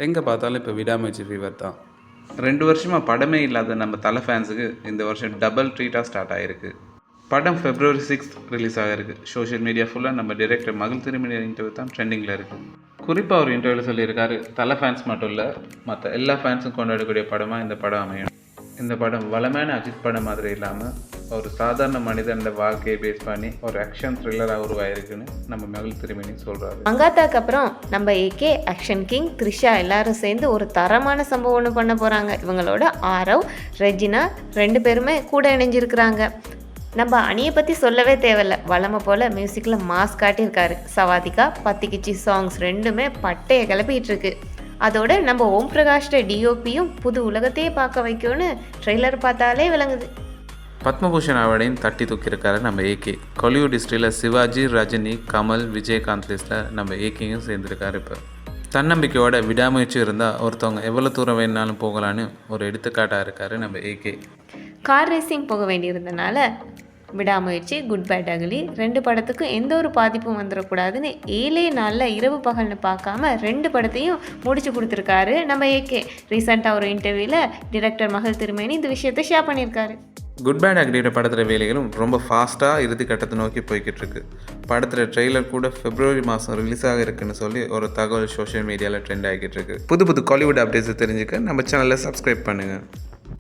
எங்கே பார்த்தாலும் இப்போ விடாமுயற்சி ஃபீவர் தான். 2 வருஷமாக படமே இல்லாத நம்ம தலை ஃபேன்ஸுக்கு இந்த வருஷம் டபுள் ட்ரீட்டாக ஸ்டார்ட் ஆகிருக்கு. படம் February 6 ரிலீஸ் ஆகிருக்கு. சோஷியல் மீடியா ஃபுல்லாக நம்ம டைரக்டர் மகள் திருமணி இன்டர்வியூ தான் ட்ரெண்டிங்கில் இருக்குது. குறிப்பாக ஒரு இன்டர்வியூவில் சொல்லியிருக்காரு, தலை ஃபேன்ஸ் மட்டும் இல்லை, மற்ற எல்லா ஃபேன்ஸும் கொண்டாடக்கூடிய படமாக இந்த படம் அமையும். இந்த படம் வளமான அஜித் படம் மாதிரி இல்லாமல் ஒரு சாதாரண மனிதனோட வாழ்க்கையை பேஸ் பண்ணி ஒரு ஆக்ஷன் த்ரில்லராக உருவாயிருக்குன்னு நம்ம மகள் திருமணி சொல்கிறாரு. மங்காத்தாக்கு அப்புறம் நம்ம ஏகே, ஆக்ஷன் கிங், த்ரிஷா எல்லாரும் சேர்ந்து ஒரு தரமான சம்பவம் ஒன்று பண்ண போகிறாங்க. இவங்களோட ஆரவ், ரெஜினா 2 பேருமே கூட இணைஞ்சிருக்கிறாங்க. நம்ம அணியை பற்றி சொல்லவே தேவையில்ல, வளமை போல் மியூசிக்கில் மாஸ் காட்டியிருக்காரு. சவாதிகா, பத்திக்கிச்சி சாங்ஸ் 2மே பட்டையை கிளப்பிட்டு இருக்கு. அதோட நம்ம ஓம் பிரகாஷ்ட டிஓபியும் புது உலகத்தையே பார்க்க வைக்கும்னு ட்ரெய்லர் பார்த்தாலே விளங்குது. பத்மபூஷன் அவார்டையும் தட்டி தூக்கியிருக்காரு நம்ம ஏகே. காலிவுட் ஹிஸ்ட்ரியில் சிவாஜி, ரஜினி, கமல், விஜயகாந்த் லிஸ்ட்டில் நம்ம ஏகேயும் சேர்ந்துருக்காரு. இப்போ தன்னம்பிக்கையோட விடாமுயற்சி இருந்தால் ஒருத்தவங்க எவ்வளோ தூரம் வேணுனாலும் போகலான்னு ஒரு எடுத்துக்காட்டாக இருக்கார் நம்ம ஏகே. கார் ரேசிங் போக வேண்டியிருந்தனால விடாமுயற்சி, குட் பேட் அகலி 2 படத்துக்கும் எந்த ஒரு பாதிப்பும் வந்துடக்கூடாதுன்னு 7 நாளில் இரவு பகல்னு பார்க்காம 2 படத்தையும் முடிச்சு கொடுத்துருக்காரு நம்ம ஏகே. ரீசெண்டாக ஒரு இன்டர்வியூவில் டிரெக்டர் மகள் திருமேனி இந்த விஷயத்தை ஷேர் பண்ணியிருக்காரு. குட் பேட் அக்லியோட படத்தில் வேலைகளும் ரொம்ப ஃபாஸ்ட்டாக இறுதி கட்டத்தை நோக்கி போய்கிட்டு இருக்கு. படத்தில் ட்ரெய்லர் கூட February மாதம் ரிலீஸ் ஆக இருக்குன்னு சொல்லி ஒரு தகவல் சோஷியல் மீடியாவில் ட்ரெண்ட் ஆகிட்டு இருக்கு. புது காலிவுட் அப்டேட்ஸ் தெரிஞ்சுக்க நம்ம சேனலை சப்ஸ்கிரைப் பண்ணுங்கள்.